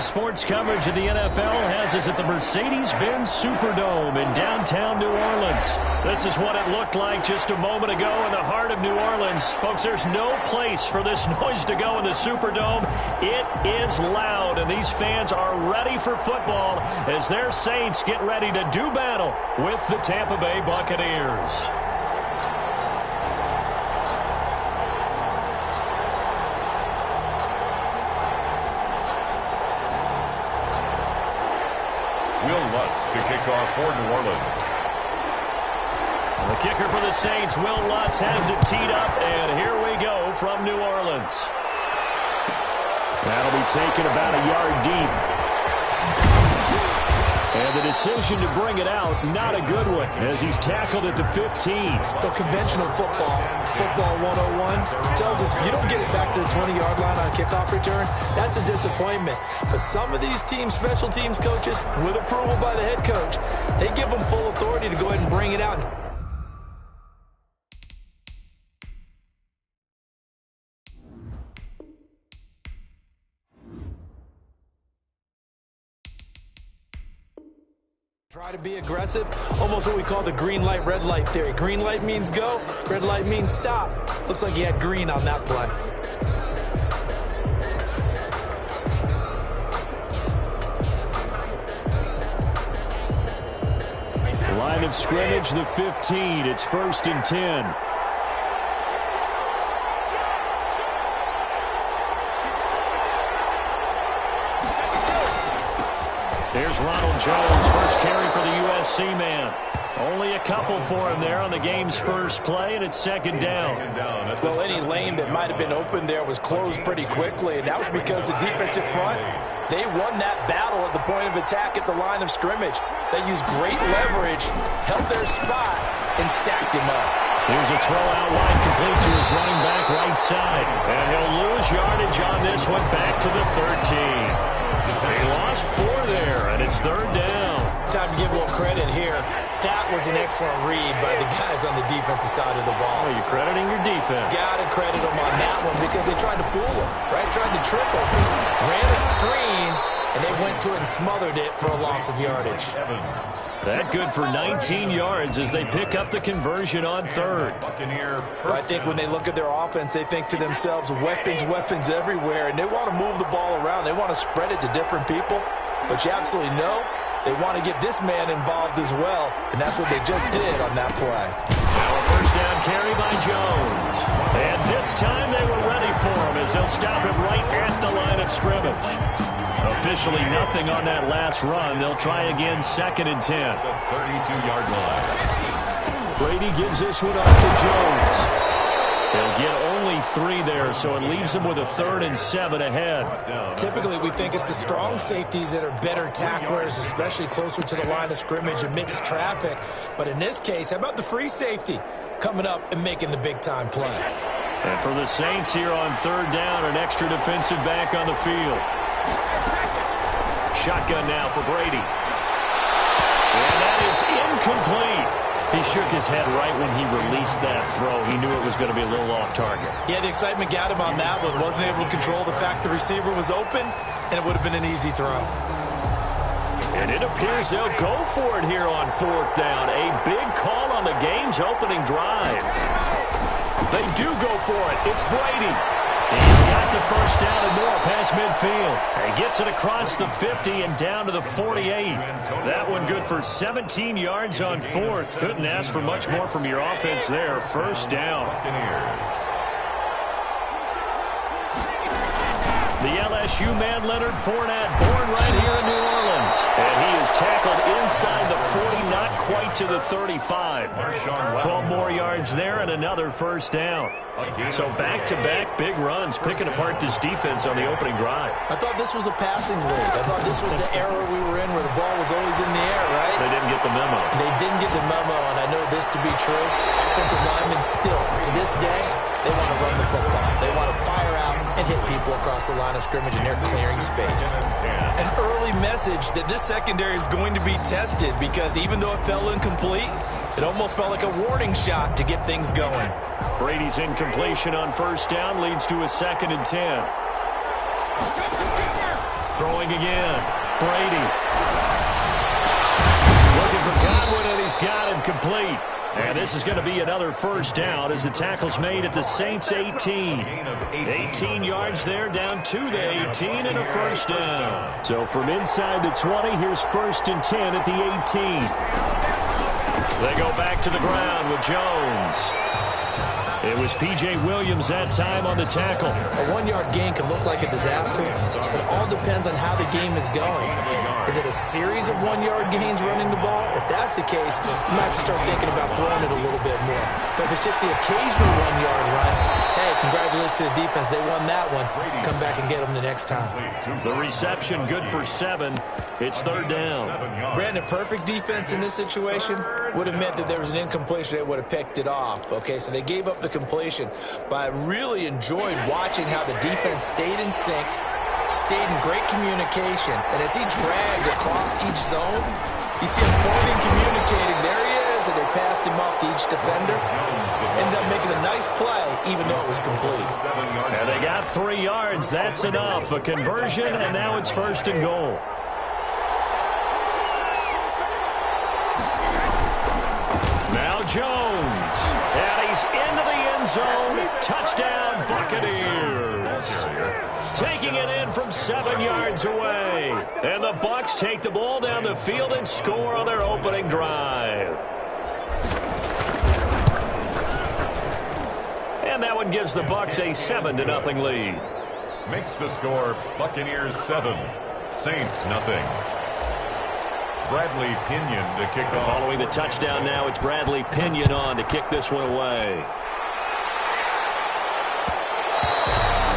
latest sports coverage of the NFL has us at the Mercedes-Benz Superdome in downtown New Orleans. This is what it looked like just a moment ago in the heart of New Orleans. Folks, there's no place for this noise to go in the Superdome. It is loud, and these fans are ready for football as their Saints get ready to do battle with the Tampa Bay Buccaneers. To kick off for New Orleans. The kicker for the Saints, Will Lutz, has it teed up, and here we go from New Orleans. That'll be taken about a yard deep. And the decision to bring it out, not a good one, as he's tackled at the 15. The conventional football 101, tells us if you don't get it back to the 20-yard line on a kickoff return, that's a disappointment. But some of these teams, special teams coaches, with approval by the head coach, they give them full authority to go ahead and bring it out. Try to be aggressive, almost what we call the green light, red light theory. Green light means go, red light means stop. Looks like he had green on that play. Line of scrimmage, the 15. It's 1st and 10. Here's Ronald Jones, first carry for the USC man. Only a couple for him there on the game's first play, and it's 2nd down. Well, any lane that might have been open there was closed pretty quickly, and that was because the defensive front, they won that battle at the point of attack at the line of scrimmage. They used great leverage, held their spot, and stacked him up. Here's a throw out wide, complete to his running back right side. And he'll lose yardage on this one, back to the 13. They lost 4 there, and it's 3rd down. Time to give a little credit here. That was an excellent read by the guys on the defensive side of the ball. Well, you're crediting your defense. Got to credit them on that one because they tried to fool him, right? Tried to trick him. Ran a screen, and they went to it and smothered it for a loss of yardage. That good for 19 yards as they pick up the conversion on 3rd. I think when they look at their offense, they think to themselves, weapons everywhere, and they want to move the ball around. They want to spread it to different people, but you absolutely know they want to get this man involved as well, and that's what they just did on that play. Now a 1st down carry by Jones. And this time they were ready for him as they'll stop him right at the line of scrimmage. Officially nothing on that last run. They'll try again, 2nd and 10. The 32-yard line. Brady gives this one off to Jones. They'll get only 3 there, so it leaves them with a 3rd and 7 ahead. Typically, we think it's the strong safeties that are better tacklers, especially closer to the line of scrimmage amidst traffic. But in this case, how about the free safety coming up and making the big-time play? And for the Saints here on 3rd down, an extra defensive back on the field. Shotgun now for Brady. And that is incomplete. He shook his head right when he released that throw. He knew it was going to be a little off target. Yeah, the excitement got him on that one. Wasn't able to control the fact the receiver was open, and it would have been an easy throw. And it appears they'll go for it here on 4th down. A big call on the game's opening drive. They do go for it. It's Brady. He's got the 1st down and more past midfield. He gets it across the 50 and down to the 48. That one good for 17 yards on 4th. Couldn't ask for much more from your offense there. 1st down. The LSU man, Leonard Fournette, born right here in New Orleans. And he is tackled inside the 40, not quite to the 35. 12 more yards there and another 1st down. So back-to-back big runs, picking apart this defense on the opening drive. I thought this was a passing league. I thought this was the era we were in where the ball was always in the air, right? They didn't get the memo. They didn't get the memo, and I know this to be true. Offensive linemen still, to this day, they want to run the football. They want to fire out and hit people across the line of scrimmage, and they're clearing space. An early message that this secondary is going to be tested because even though it fell incomplete, it almost felt like a warning shot to get things going. Brady's incompletion on 1st down leads to a 2nd and 10. Throwing again. Brady. Looking for Godwin, and he's got him complete. And this is going to be another first down as the tackle's made at the Saints' 18. 18 yards there, down to the 18 and a first down. So from inside the 20, here's 1st and 10 at the 18. They go back to the ground with Jones. It was P.J. Williams that time on the tackle. A 1-yard gain can look like a disaster. It all depends on how the game is going. Is it a series of 1-yard gains running the ball? If that's the case, you might have to start thinking about throwing it a little bit more. But if it's just the occasional 1-yard run, hey, congratulations to the defense. They won that one. Come back and get them the next time. The reception good for 7. It's 3rd down. Brandon, perfect defense in this situation would have meant that there was an incompletion that would have picked it off. Okay, so they gave up the completion. But I really enjoyed watching how the defense stayed in sync, stayed in great communication, and as he dragged across each zone, you see him pointing, communicating. There he is, and they passed him off to each defender. Ended up making a nice play, even though it was complete. And they got 3 yards. That's enough. A conversion, and now it's 1st and goal. Now Jones, and he's into the end zone. Touchdown, Buccaneers. Taking it in from 7 yards away. And the Bucs take the ball down the field and score on their opening drive. And that one gives the Bucs a 7-0 lead. Makes the score Buccaneers 7, Saints nothing. Bradley Pinion to kick off. Following the touchdown now, it's Bradley Pinion on to kick this one away.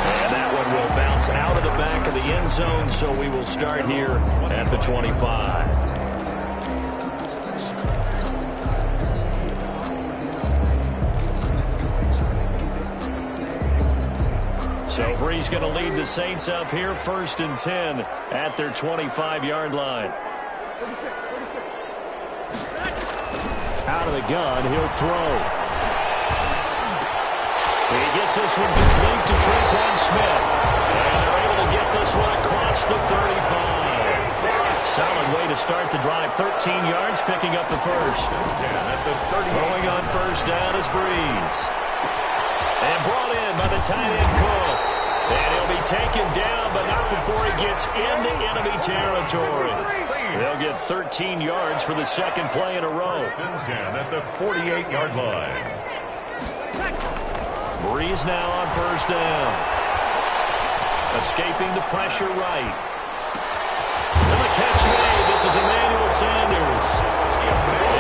And that one will bounce out of the back of the end zone, so we will start here at the 25. So Bree's going to lead the Saints up here, 1st and 10 at their 25-yard line. Out of the gun, he'll throw. He gets this one complete to Tre'Quan Smith. And they're able to get this one across the 35. Solid way to start the drive. 13 yards, picking up the first. Throwing on 1st down is Breeze. And brought in by the tight end Cook. And he'll be taken down, but not before he gets into enemy territory. They'll get 13 yards for the second play in a row. 10 at the 48-yard line. Breeze now on 1st down. Escaping the pressure right. And the catch made. This is Emmanuel Sanders.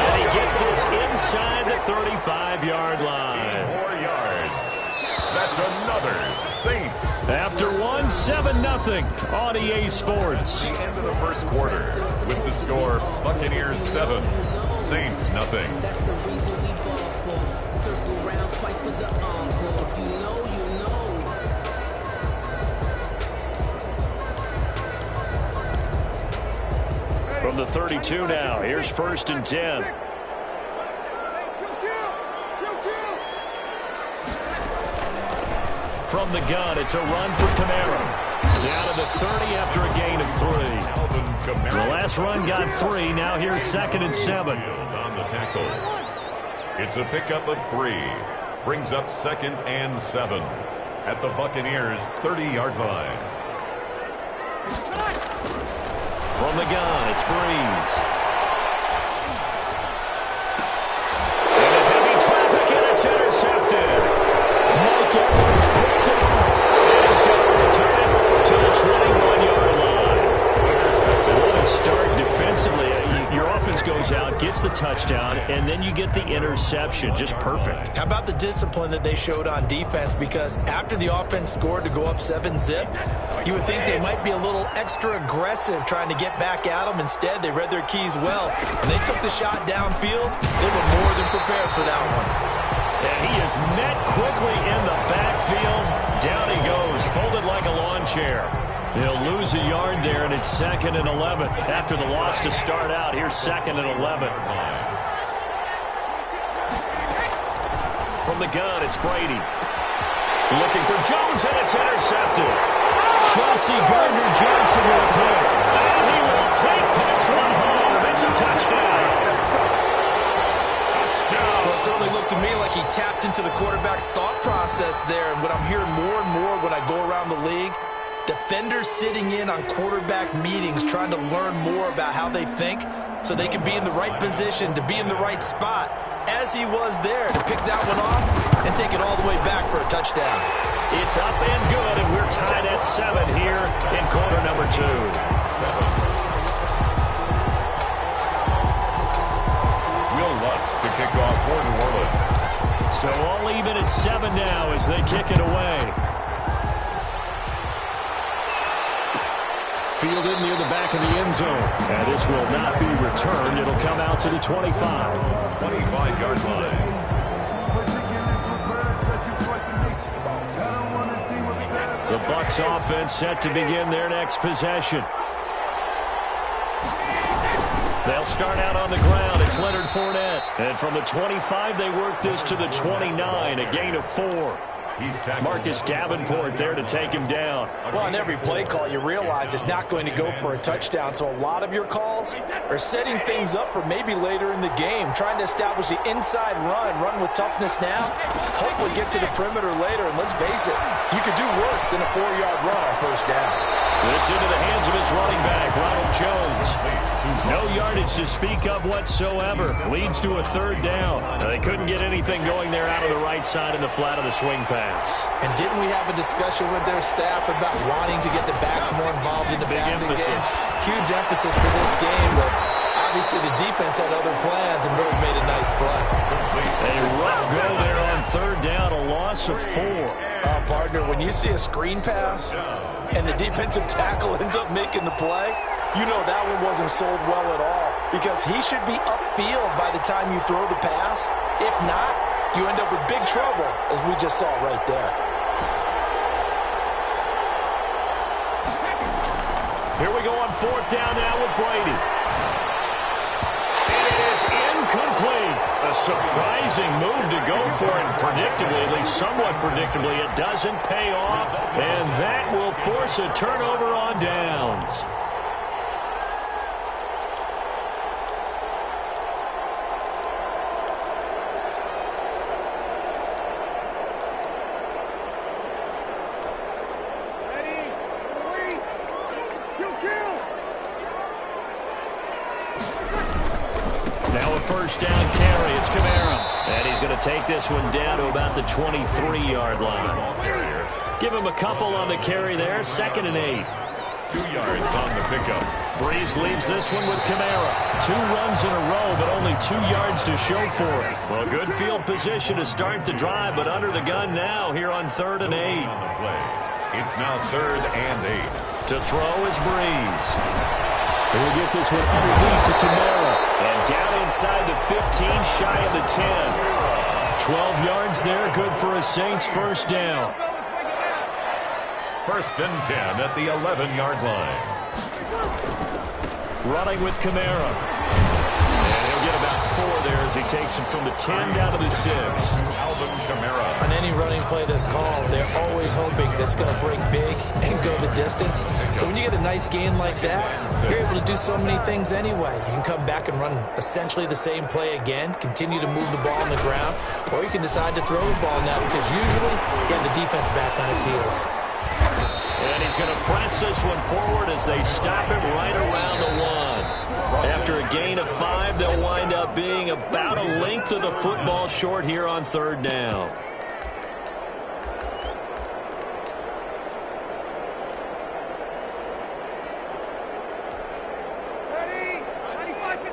And he gets this inside the 35-yard line. 4 yards. That's another Saints. After 7-0 on EA Sports. The end of the first quarter with the score Buccaneers 7, Saints nothing. That's the reason we ball for. Circle around twice for the encore. You know. From the 32 now, here's 1st and 10. From the gun, it's a run for Kamara. Down to the 30 after a gain of 3. The last run got 3. Now here's 2nd and 7. On the tackle. It's a pickup of 3. Brings up 2nd and 7 at the Buccaneers 30-yard line. From the gun, it's Breeze. Into heavy traffic, and it's intercepted. Mike Evans picks it up, and he's going to return it to the 21-yard line. What a start defensively. Your offense goes out, gets the touchdown, and then you get the interception. Just perfect. How about the discipline that they showed on defense? Because after the offense scored to go up 7-zip, you would think they might be a little extra aggressive trying to get back at them. Instead, they read their keys well. When they took the shot downfield, they were more than prepared for that one. And he is met quickly in the backfield. Down he goes, folded like a lawn chair. They'll lose a yard there, and it's 2nd and 11. After the loss to start out, here's 2nd and 11. From the gun, it's Brady. Looking for Jones, and it's intercepted. Shots see Gardner-Johnson with a pick. And he will take this one home. It's a touchdown. Well, it certainly looked to me like he tapped into the quarterback's thought process there. And what I'm hearing more and more when I go around the league, defenders sitting in on quarterback meetings trying to learn more about how they think so they can be in the right position to be in the right spot, as he was there to pick that one off and take it all the way back for a touchdown. It's up and good, and we're tied at 7 here in quarter number 2. Will Lutz to kick off for New Orleans. So all even at 7 now as they kick it away. Fielded near the back of the end zone. And this will not be returned. It'll come out to the 25. 25-yard line. The Bucs offense set to begin their next possession. They'll start out on the ground. It's Leonard Fournette. And from the 25, they work this to the 29, a gain of 4. Marcus Davenport there to take him down. Well, on every play call, you realize it's not going to go for a touchdown. So a lot of your calls are setting things up for maybe later in the game, trying to establish the inside run with toughness now, hopefully get to the perimeter later. And let's face it, you could do worse than a 4-yard run on first down. This into the hands of his running back, Ronald Jones. No yardage to speak of whatsoever. Leads to a 3rd down. They couldn't get anything going there out of the right side in the flat of the swing pass. And didn't we have a discussion with their staff about wanting to get the backs more involved in the passing game? Huge emphasis for this game, but obviously the defense had other plans and really made a nice play. A rough go there on 3rd down, a loss of 4. Partner, when you see a screen pass and the defensive tackle ends up making the play, you know that one wasn't sold well at all because he should be upfield by the time you throw the pass. If not, you end up with big trouble, as we just saw right there. Here we go on 4th down now with Brady. It is incomplete. A surprising move to go for it. Predictably, at least somewhat predictably, it doesn't pay off, and that will force a turnover on downs. Now a 1st down carry. It's Kamara. And he's going to take this one down to about the 23-yard line. Give him a couple on the carry there. 2nd and 8. 2 yards on the pickup. Breeze leaves this one with Kamara. 2 runs in a row, but only 2 yards to show for it. Well, good field position to start the drive, but under the gun now here on 3rd and 8. On the play. It's now 3rd and 8. To throw is Breeze. We'll get this one underneath to Kamara. And down inside the 15, shy of the 10. 12 yards there, good for a Saints 1st down. 1st and 10 at the 11-yard line. Running with Kamara. And he'll get about 4 there as he takes it from the 10 down to the 6. Alvin Kamara. On any running play that's called, they're always hoping that's going to break big and go the distance. But when you get a nice gain like that, you're able to do so many things anyway. You can come back and run essentially the same play again, continue to move the ball on the ground, or you can decide to throw the ball now because usually you have the defense back on its heels. And he's going to press this one forward as they stop him right around the 1. After a gain of 5, they'll wind up being about a length of the football short here on 3rd down.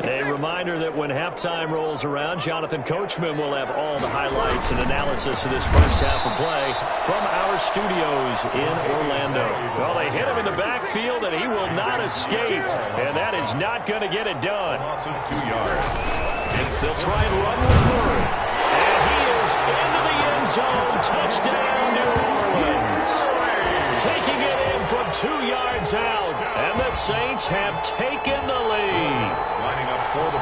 A reminder that when halftime rolls around, Jonathan Coachman will have all the highlights and analysis of this 1st half of play from our studios in Orlando. Well, they hit him in the backfield, and he will not escape, and that is not going to get it done. Loss of 2 yards. They'll try and run with Murray, and he is into the end zone. Touchdown, New Orleans. Taking it in from 2 yards out, and the Saints have taken the lead.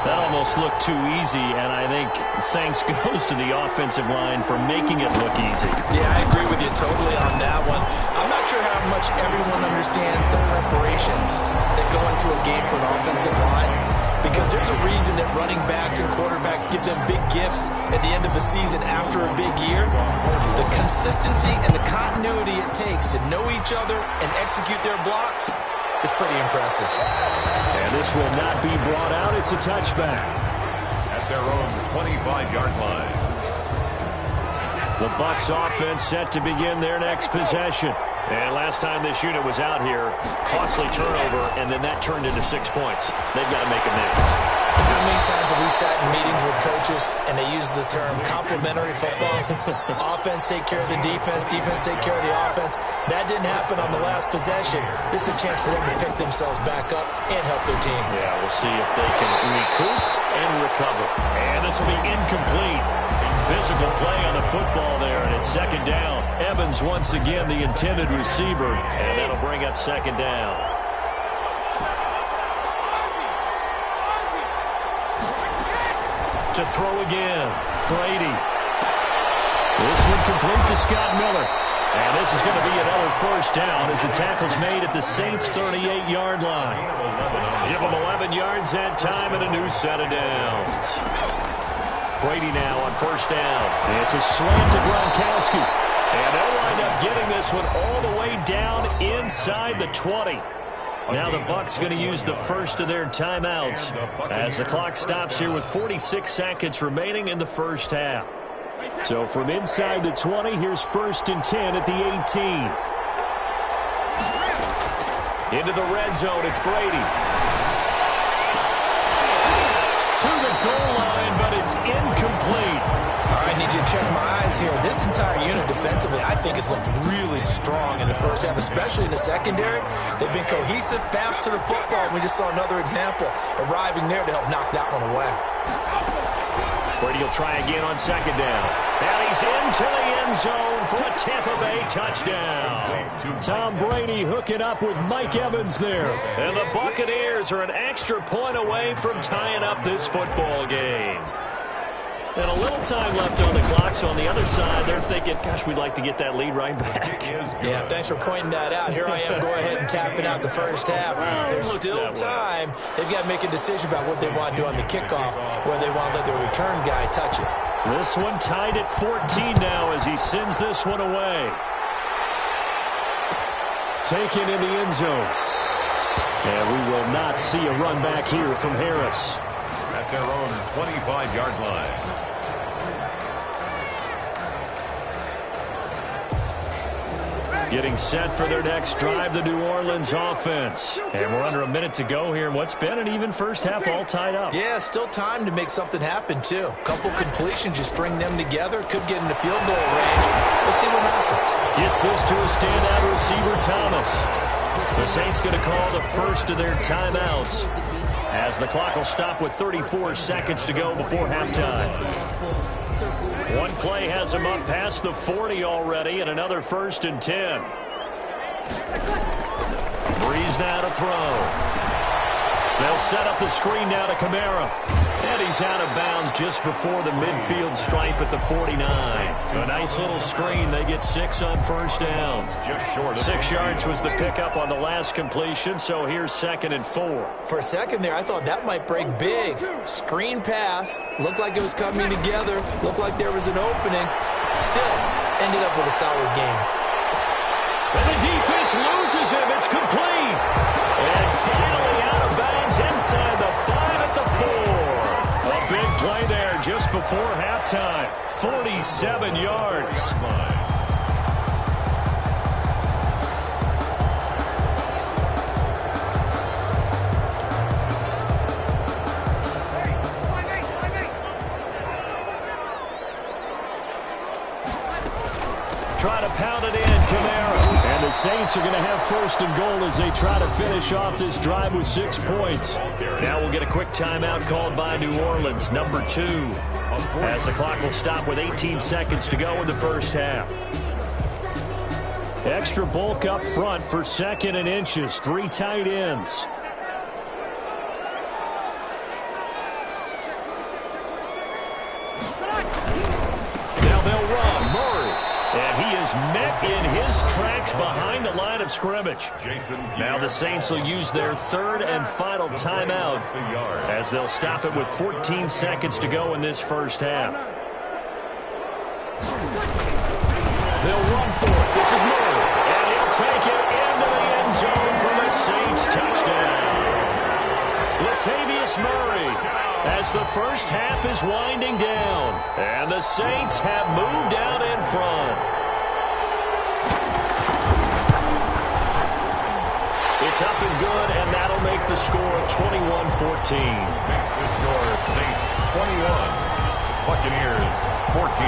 That almost looked too easy, and I think thanks goes to the offensive line for making it look easy. Yeah, I agree with you totally on that one. I'm not sure how much everyone understands understands the preparations that go into a game for an offensive line, because there's a reason that running backs and quarterbacks give them big gifts at the end of the season after a big year. The consistency and the continuity it takes to know each other and execute their blocks is pretty impressive. And this will not be brought out. It's a touchback. At their own 25-yard line. The Bucs offense set to begin their next possession. And last time this unit was out here, costly turnover, and then that turned into 6 points. They've got to make amends. How many times have we sat in meetings with coaches and they use the term complementary football? Offense take care of the defense, defense take care of the offense. That didn't happen on the last possession. This is a chance for them to pick themselves back up and help their team. Yeah, we'll see if they can recoup and recover. And this will be incomplete. Physical play on the football there, and it's second down. Evans once again the intended receiver, and that'll bring up second down. To throw again, Brady. This one complete to Scott Miller. And this is going to be another first down as the tackle's made at the Saints' 38-yard line. Give them 11 yards that time and a new set of downs. Brady now on first down. It's a slant to Gronkowski. And they'll wind up getting this one all the way down inside the 20. Now the Bucs going to use the first of their timeouts as the clock stops here with 46 seconds remaining in the first half. So from inside the 20, here's 1st and 10 at the 18. Into the red zone, it's Brady. To the goal line, but it's incomplete. All right, I need you to check my eyes here. This entire unit defensively, I think, has looked really strong in the first half, especially in the secondary. They've been cohesive, fast to the football. We just saw another example arriving there to help knock that one away. Brady will try again on second down. And he's into the end zone for a Tampa Bay touchdown. Tom Brady hooking up with Mike Evans there. And the Buccaneers are an extra point away from tying up this football game. And a little time left on the clock, so on the other side, they're thinking, gosh, we'd like to get that lead right back. Yeah, thanks for pointing that out. Here I am going ahead and tapping out the first half. There's still time. They've got to make a decision about what they want to do on the kickoff, whether they want to let their return guy touch it. This one tied at 14 now as he sends this one away. Taken in the end zone. And we will not see a run back here from Harris. At their own 25-yard line. Getting set for their next drive, the New Orleans offense. And we're under a minute to go here in what's been an even first half, all tied up. Yeah, still time to make something happen, too. A couple completions, just string them together. Could get into field goal range. Let's see what happens. Gets this to a standout receiver, Thomas. The Saints going to call the first of their timeouts, as the clock will stop with 34 seconds to go before halftime. One play has him up past the 40 already, and another 1st and 10. Breeze now to throw. They'll set up the screen now to Kamara. And he's out of bounds just before the midfield stripe at the 49. A nice little screen. They get 6 on first down. 6 yards was the pickup on the last completion, so here's 2nd and 4. For a second there, I thought that might break big. Screen pass. Looked like it was coming together. Looked like there was an opening. Still, ended up with a solid game. And the defense loses him. It's complete. And finally out of bounds inside the 5 at the 4. A big play there just before halftime. 47 yards. Try to pound it in, Kamara. And the Saints are going to have 1st and goal as they try to finish off this drive with 6 points. Now we'll get a quick timeout called by New Orleans, number 2, as the clock will stop with 18 seconds to go in the first half. Extra bulk up front for 2nd and inches, 3 tight ends. Now they'll run. Murray. And he is is met in his tracks behind the line of scrimmage. Now the Saints will use their third and final timeout as they'll stop it with 14 seconds to go in this first half. They'll run for it. This is Murray, and he'll take it into the end zone for the Saints touchdown. Latavius Murray, as the first half is winding down, and the Saints have moved out in front. It's up and good, and that'll make the score 21-14. Makes the score Saints 21, Buccaneers 14.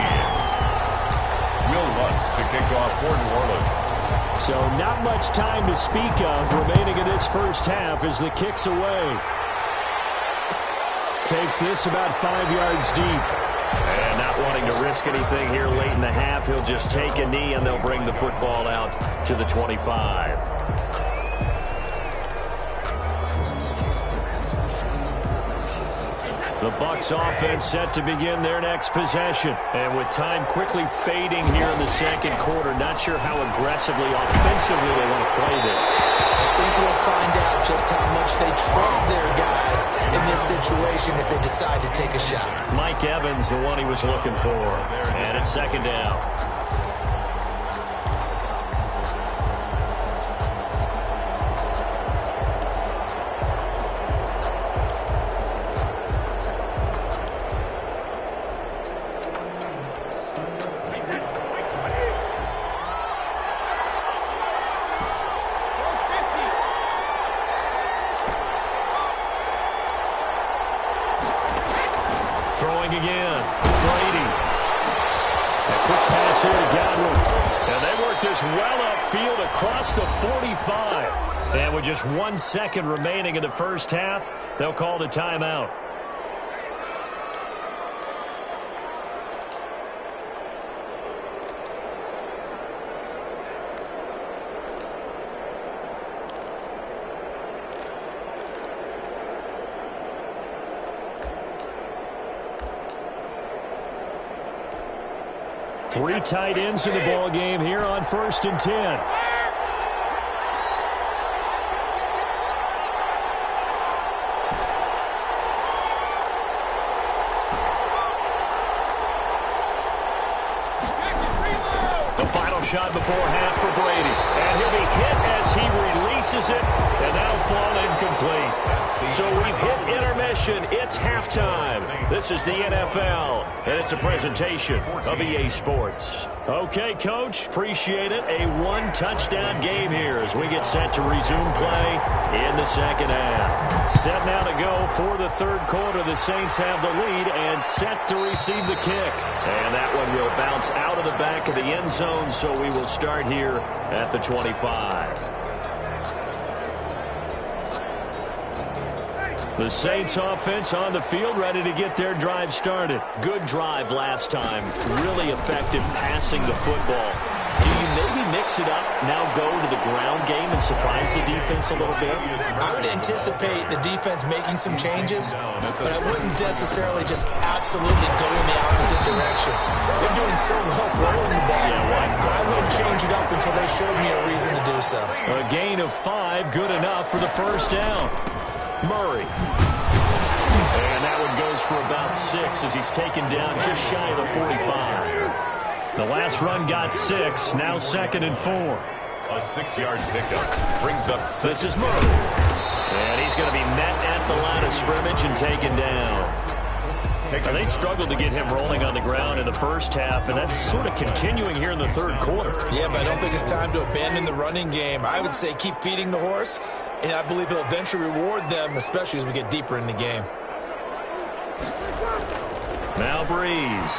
Will Lutz to kick off for New Orleans. So not much time to speak of remaining in this first half as the kick's away. Takes this about 5 yards deep. And not wanting to risk anything here late in the half, he'll just take a knee and they'll bring the football out to the 25. The Bucs offense set to begin their next possession. And with time quickly fading here in the second quarter, not sure how aggressively, offensively they want to play this. I think we'll find out just how much they trust their guys in this situation if they decide to take a shot. Mike Evans, the one he was looking for. And it's second down. Throwing again. Brady. A quick pass here to Godwin. And they work this well upfield across the 45. And with just 1 second remaining in the first half, they'll call the timeout. Three tight ends in the ball game here on 1st and 10. The final shot before half for Brady. And he'll be hit as he releases it, and that'll fall incomplete. So we've hit intermission. It's halftime. This is the NFL, and it's a presentation of EA Sports. Okay, Coach, appreciate it. A one-touchdown game here as we get set to resume play in the second half. Set now to go for the third quarter. The Saints have the lead and set to receive the kick. And that one will bounce out of the back of the end zone, so we will start here at the 25. The Saints offense on the field, ready to get their drive started. Good drive last time. Really effective passing the football. Do you maybe mix it up, now go to the ground game and surprise the defense a little bit? I would anticipate the defense making some changes, but I wouldn't necessarily just absolutely go in the opposite direction. They're doing so well throwing the ball. I wouldn't change it up until they showed me a reason to do so. A gain of 5, good enough for the first down. Murray. And that one goes for about 6 as he's taken down just shy of the 45. The last run got 6, now 2nd and 4. A 6-yard pickup brings up 6. This is Murray. And he's going to be met at the line of scrimmage and taken down. And they struggled to get him rolling on the ground in the first half, and that's sort of continuing here in the third quarter. Yeah, but I don't think it's time to abandon the running game. I would say keep feeding the horse, and I believe he'll eventually reward them, especially as we get deeper in the game. Now Breeze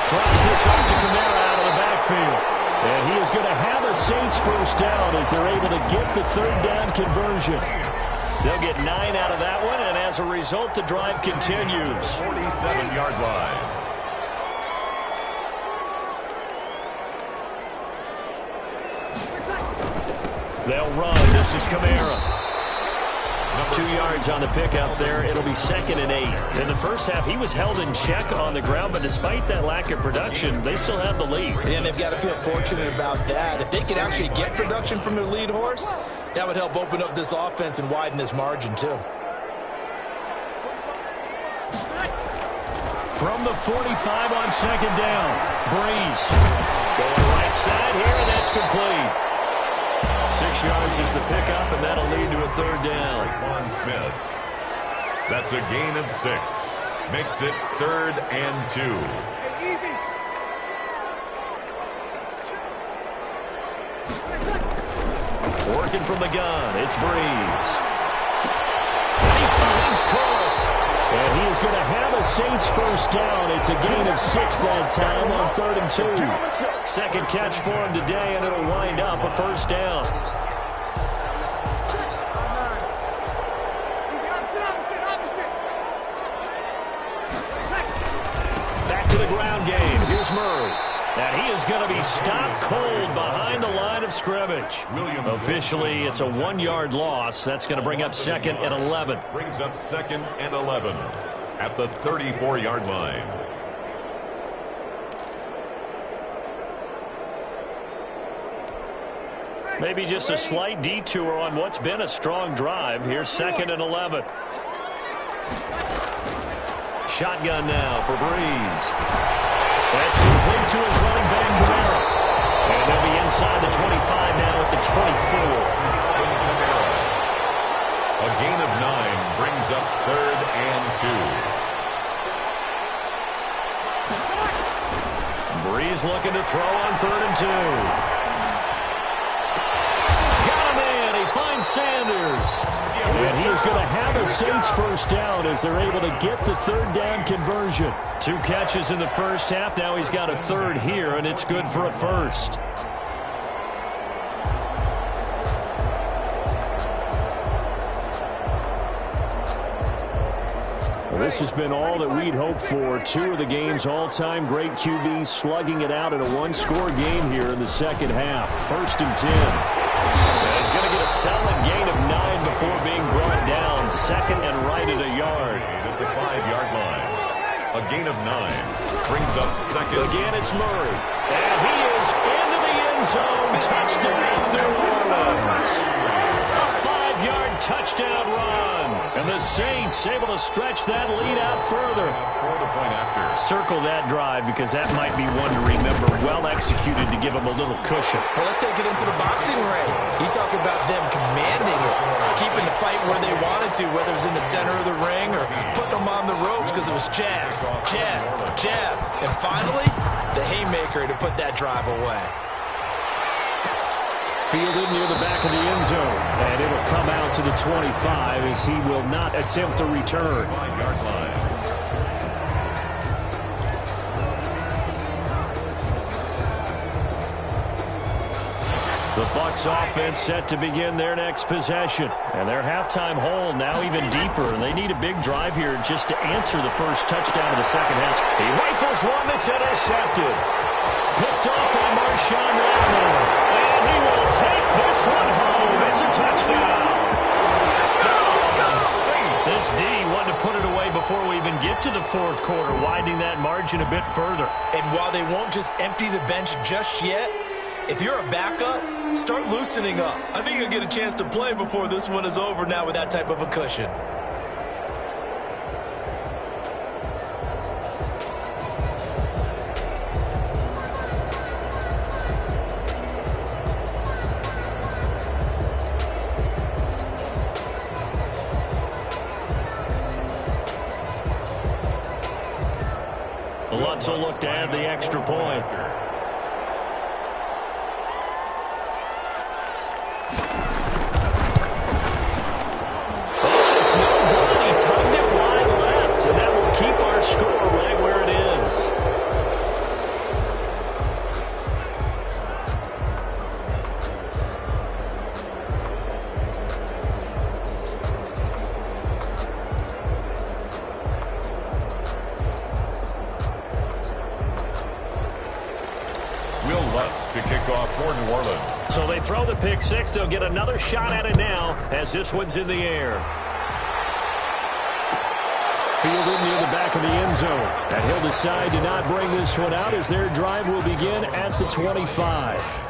drops this up to Kamara out of the backfield. And he is going to have a Saints first down as they're able to get the third down conversion. They'll get 9 out of that one, and as a result, the drive continues. 47-yard line. They'll run. This is Kamara. 2 yards on the pickup there. It'll be 2nd and 8. In the first half, he was held in check on the ground, but despite that lack of production, they still have the lead. And they've got to feel fortunate about that. If they can actually get production from their lead horse, that would help open up this offense and widen this margin, too. From the 45 on 2nd down, Breeze going right side here, and that's complete. 6 yards is the pickup, and that'll lead to a 3rd down. Juan Smith. That's a gain of 6. Makes it 3rd and 2. Working from the gun, it's Breeze. And he finds Cook. And he is going to have a Saints first down. It's a gain of 6 that time on 3rd and 2. 2nd catch for him today, and it'll wind up a 1st down. Back to the ground game. Here's Murray. And he is going to be stopped cold behind the line of scrimmage. Officially, it's a 1-yard loss. That's going to bring up 2nd and 11. Brings up 2nd and 11 at the 34-yard line. Maybe just a slight detour on what's been a strong drive. Here's 2nd and 11. Shotgun now for Breeze. That's complete to his running back, Kamara. And they'll be inside the 25 now at the 24. A gain of 9 brings up 3rd and 2. Breeze looking to throw on 3rd and 2. Sanders. And he is going to have a Saints first down as they're able to get the 3rd down conversion. 2 catches in the first half. Now he's got a 3rd here, and it's good for a 1st. Well, this has been all that we'd hoped for. 2 of the game's all-time great QBs slugging it out in a 1-score game here in the second half. 1st and 10. He's going to get a solid gain of 9 before being brought down. 2nd and right at a yard. At the 5-yard line. A gain of 9 brings up 2nd. Again, it's Murray. And he is into the end zone. Touchdown, New Orleans. A 5-yard touchdown run. And the Saints able to stretch that lead out further. For the point after. Circle that drive because that might be one to remember. Well executed to give him a little cushion. Well, let's take it into the boxing ring. You talk about them commanding it, keeping the fight where they wanted to, whether it was in the center of the ring or putting them on the ropes because it was jab, jab, jab. And finally, the haymaker to put that drive away. Fielded near the back of the end zone. And it will come out to the 25 as he will not attempt a return. 5-yard line. The Bucs offense set to begin their next possession. And their halftime hole now even deeper. And they need a big drive here just to answer the first touchdown of the second half. He rifles one that's intercepted. Picked off by Marshawn Lattimore. And he will take this one home. It's a touchdown. This D wanted to put it away before we even get to the 4th quarter, widening that margin a bit further. And while they won't just empty the bench just yet, if you're a backup, start loosening up. I think you'll get a chance to play before this one is over now with that type of a cushion. Lutz will look to add the extra point. It's no good. He tugged it wide left, and that will keep our score right where it is. kickoff for New Orleans. So they throw the pick six. They'll get another shot at it now as this one's in the air. Fielded near the back of the end zone. And he'll decide to not bring this one out as their drive will begin at the 25.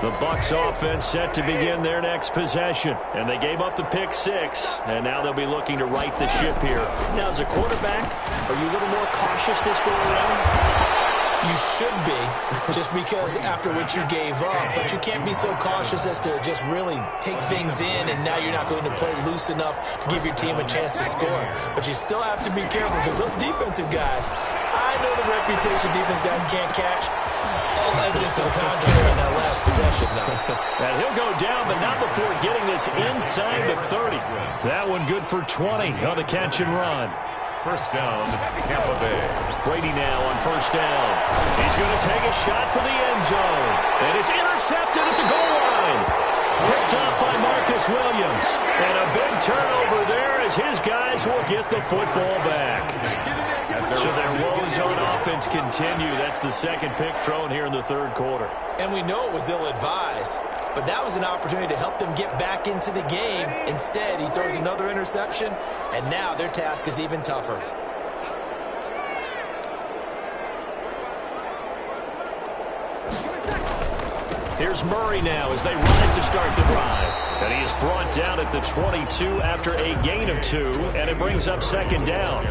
The Bucs offense set to begin their next possession. And they gave up the pick six. And now they'll be looking to right the ship here. Now, as a quarterback, are you a little more cautious this go around? You should be, just because after what you gave up. But you can't be so cautious as to just really take things in, and now you're not going to play loose enough to give your team a chance to score. But you still have to be careful because those defensive guys, I know the reputation defense guys can't catch. All evidence to the contrary in that last possession, though. And he'll go down, but not before getting this inside the 30. That one good for 20 on the catch and run. First down, Tampa Bay. Brady now on first down. He's going to take a shot for the end zone. And it's intercepted at the goal line. Picked off by Marcus Williams. And a big turnover there as his guys will get the football back. So their woes on offense continue. That's the second pick thrown here in the third quarter. And we know it was ill-advised, but that was an opportunity to help them get back into the game. Instead, he throws another interception, and now their task is even tougher. Here's Murray now as they run it to start the drive. And he is brought down at the 22 after a gain of 2, and it brings up second down.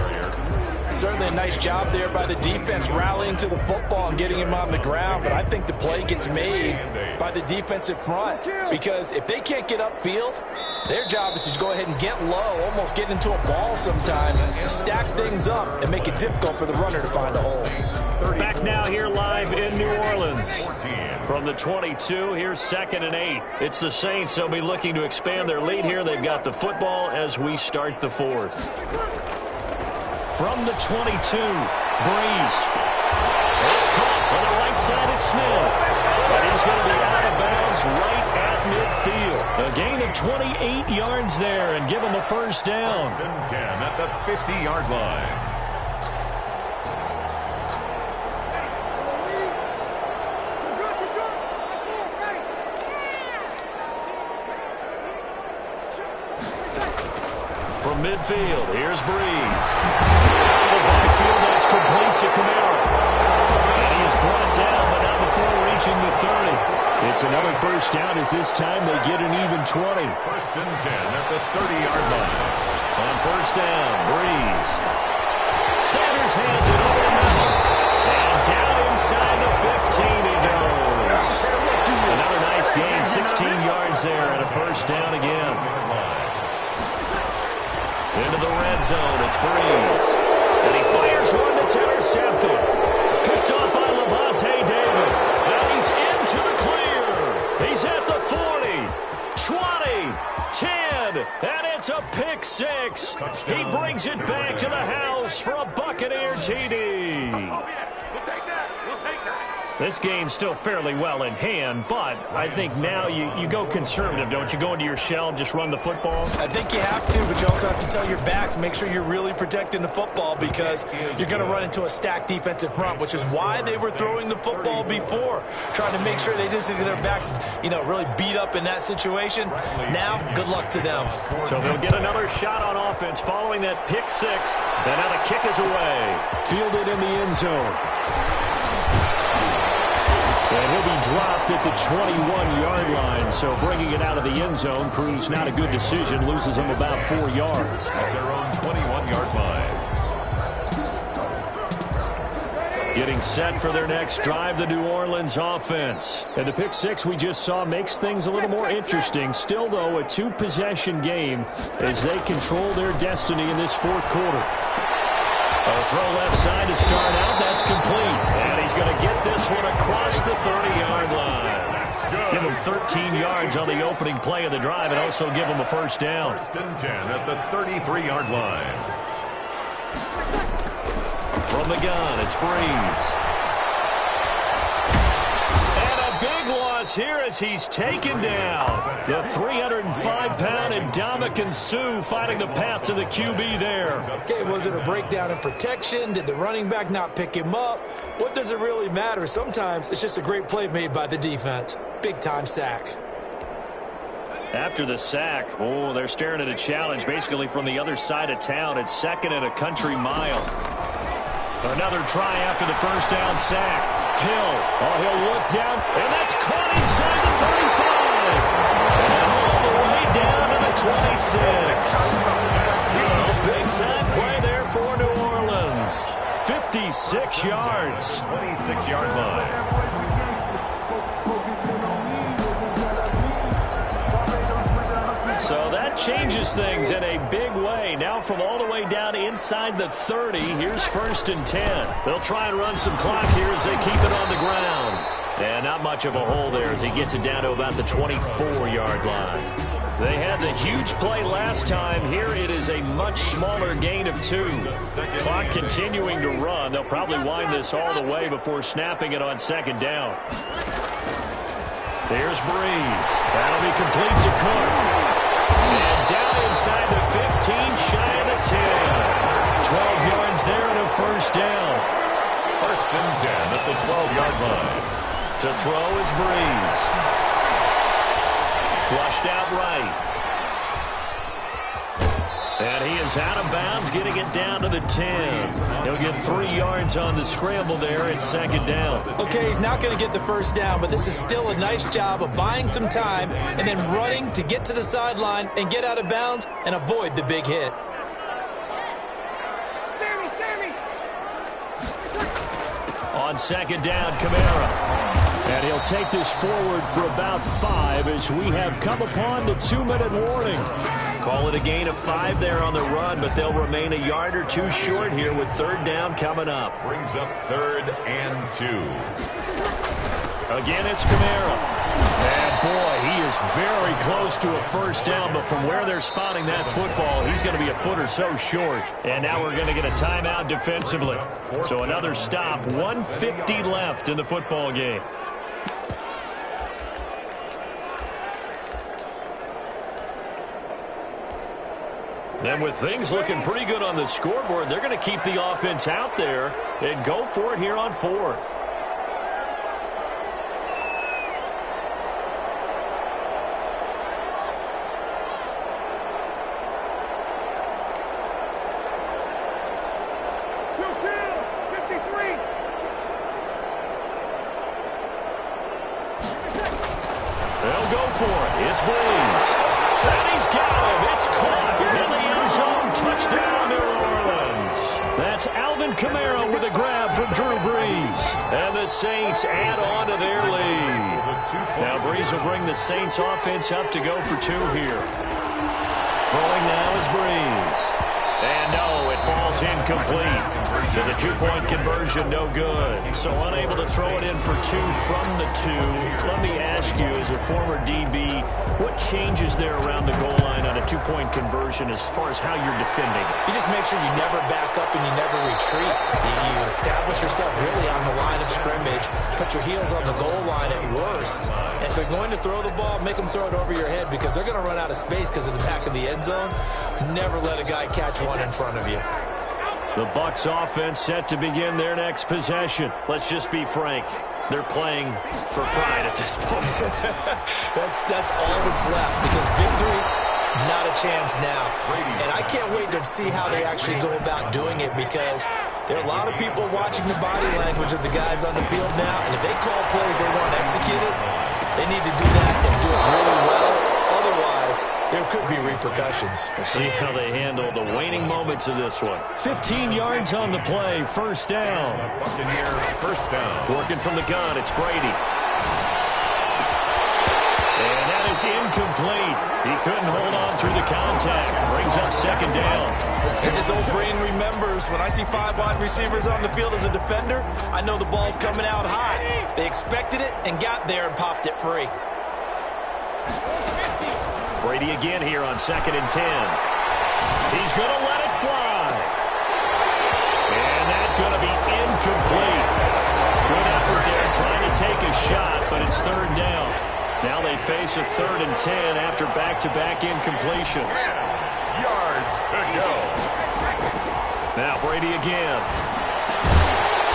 Certainly a nice job there by the defense rallying to the football and getting him on the ground, but I think the play gets made by the defensive front because if they can't get upfield, their job is to go ahead and get low, almost get into a ball sometimes, stack things up, and make it difficult for the runner to find a hole. Back now here live in New Orleans. From the 22, here's 2nd and 8. It's the Saints. They'll be looking to expand their lead here. They've got the football as we start the fourth. From the 22, Breeze. It's caught on the right side at Smith. And he's going to be out of bounds right at midfield. A gain of 28 yards there and give him a first down. First and 10 at the 50-yard line. From midfield, here's Breeze. Out of the backfield, that's complete to Kamara. And he is brought down, but not before reaching the 30. It's another first down as this time they get an even 20. First and 10 at the 30-yard line. On first down, Breeze. Sanders has it over the middle. And down inside the 15 he goes. Another nice gain, 16 yards there, and a first down again. Into the red zone, it's Breeze. And he fires one that's intercepted. Picked off by Levante David. Now he's into the clear. He's at the 40, 20, 10, and it's a pick six. He brings it back to the house for a Buccaneer TD. We'll take that. This game's still fairly well in hand, but I think now you go conservative, don't you? Go into your shell, just run the football? I think you have to, but you also have to tell your backs, make sure you're really protecting the football because you're going to run into a stacked defensive front, which is why they were throwing the football before, trying to make sure they just get their backs, really beat up in that situation. Now, good luck to them. So they'll get another shot on offense following that pick six, and now the kick is away. Fielded in the end zone. And he'll be dropped at the 21-yard line, so bringing it out of the end zone proves not a good decision, loses him about 4 yards. At their own 21-yard line. Getting set for their next drive, the New Orleans offense. And the pick six we just saw makes things a little more interesting. Still, though, a two-possession game as they control their destiny in this fourth quarter. A throw left side to start out. That's complete. And he's going to get this one across the 30-yard line. Give him 13 yards on the opening play of the drive and also give him a first down. First and 10 at the 33-yard line. From the gun, it's Breeze. And a big loss across here as he's taken down. The 305-pound Ndamukong Suh finding the path to the QB there. Okay, was it a breakdown in protection? Did the running back not pick him up? What does it really matter? Sometimes it's just a great play made by the defense. Big-time sack. After the sack, they're staring at a challenge basically from the other side of town. It's second and a country mile. Another try after the first down sack. Hill, he'll look down, and that's caught inside the 35. And all the way down to the 26. Big-time play there for New Orleans. 56 yards. 26-yard line. So that changes things in a big way. Now from all the way down inside the 30, here's 1st and 10. They'll try and run some clock here as they keep it on the ground. And not much of a hole there as he gets it down to about the 24-yard line. They had the huge play last time. Here it is a much smaller gain of 2. Clock continuing to run. They'll probably wind this all the way before snapping it on 2nd down. Here's Breeze. That'll be complete to Cook. And down inside the 15, shy of the 10. 12 yards there and a 1st down. 1st and 10 at the 12-yard line. To throw is Breeze. Flushed out right. And he is out of bounds, getting it down to the 10. He'll get 3 yards on the scramble there at 2nd down. Okay, he's not going to get the 1st down, but this is still a nice job of buying some time and then running to get to the sideline and get out of bounds and avoid the big hit. On 2nd down, Kamara. And he'll take this forward for about 5 as we have come upon the 2-minute warning. Call it a gain of 5 there on the run, but they'll remain a yard or 2 short here with 3rd down coming up. Brings up 3rd and 2. Again, it's Kamara. And boy, he is very close to a 1st down, but from where they're spotting that football, he's going to be a foot or so short. And now we're going to get a timeout defensively. So another stop, 1:50 left in the football game. And with things looking pretty good on the scoreboard, they're going to keep the offense out there and go for it here on 4th. They'll go for it. It's Breeze. And he's got him. It's caught in the end zone. Touchdown, New Orleans. That's Alvin Kamara with a grab from Drew Brees. And the Saints add on to their lead. Now Brees will bring the Saints offense up to go for 2 here. Throwing now is Brees. And no, it falls incomplete. So the 2-point conversion, no good. So unable to throw it in for 2 from the 2. Let me ask you, as a former DB, what changes there around the goal line on a 2-point conversion as far as how you're defending? You just make sure you never back up and you never retreat. You establish yourself really on the line of scrimmage, put your heels on the goal line at worst. And if they're going to throw the ball, make them throw it over your head because they're going to run out of space because of the back of the end zone. Never let a guy catch one in front of you. The Bucs offense set to begin their next possession. Let's just be frank. They're playing for pride at this point. That's all that's left because victory, not a chance now. And I can't wait to see how they actually go about doing it because there are a lot of people watching the body language of the guys on the field now. And if they call plays they want executed, they need to do that and do it really well. Otherwise, there could be repercussions. We'll see how they handle the waning moments of this one. 15 yards on the play, 1st down. Buccaneer 1st down. Working from the gun, it's Brady. And that is incomplete. He couldn't hold on through the contact. Brings up 2nd down. As his old brain remembers, when I see 5 wide receivers on the field as a defender, I know the ball's coming out high. They expected it and got there and popped it free. Brady again here on 2nd and 10. He's going to let it fly. And that's going to be incomplete. Good effort there trying to take a shot, but it's third down. Now they face a 3rd and 10 after back-to-back incompletions. Yards to go. Now Brady again.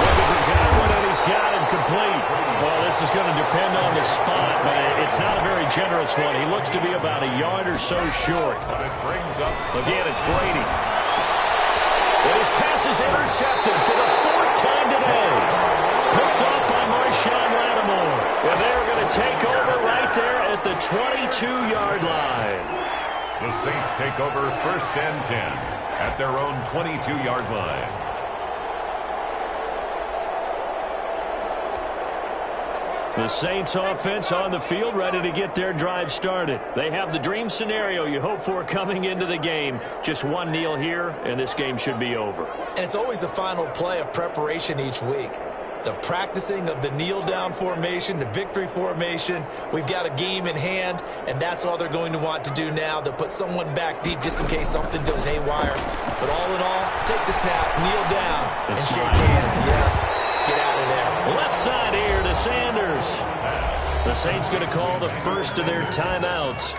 Looking for Godwin, and he's got him complete. Well, this is going to depend on the spot, but it's not a very generous one. He looks to be about a yard or so short. But it brings up... Again, it's Brady. And his pass is intercepted for the 4th time today. Picked off by Marshawn Lattimore. And they're going to take over right there at the 22-yard line. The Saints take over 1st and 10 at their own 22-yard line. The Saints offense on the field, ready to get their drive started. They have the dream scenario you hope for coming into the game. Just one kneel here, and this game should be over. And it's always the final play of preparation each week. The practicing of the kneel-down formation, the victory formation. We've got a game in hand, and that's all they're going to want to do now. They'll put someone back deep just in case something goes haywire. But all in all, take the snap, kneel down, and shake hands. Yes, get out of there. Left side here to Sanders. The Saints going to call the first of their timeouts.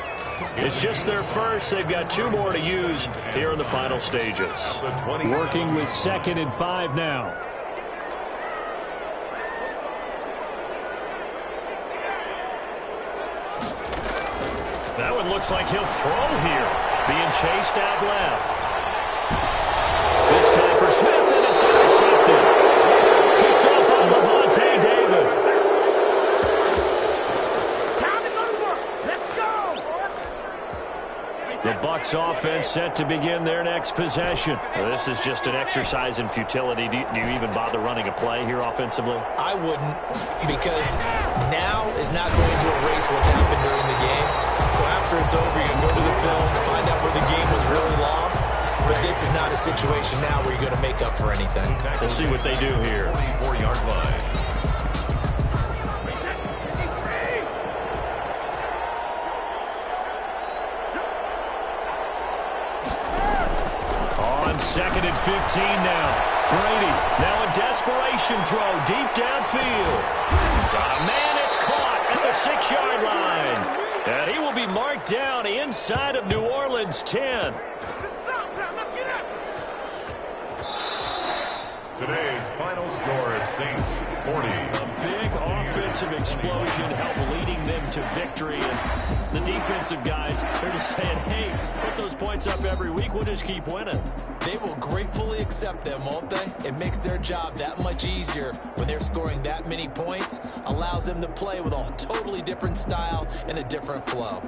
It's just their first. They've got 2 more to use here in the final stages. Working with 2nd and 5 now. That one looks like he'll throw here. Being chased out left. This time for Smith, and it's intercepted. Picked up by Levante David. Time to go to work. Let's go. The Bucs offense set to begin their next possession. Well, this is just an exercise in futility. Do you even bother running a play here offensively? I wouldn't, because now is not going to erase what's happened during the game. So after it's over, you can go to the film and find out where the game was really lost. But this is not a situation now where you're going to make up for anything. We'll see what they do here. 24-yard line. On 2nd and 15 now. Brady, now a desperation throw deep downfield. Got a man, it's caught at the 6-yard line. And he will be marked down inside of New Orleans 10. Today's final score is Saints 40. A big offensive explosion helped leading them to victory. And the defensive guys, they're just saying, hey, put those points up every week. We'll just keep winning. They will gratefully accept them, won't they? It makes their job that much easier when they're scoring that many points. Allows them to play with a totally different style and a different flow.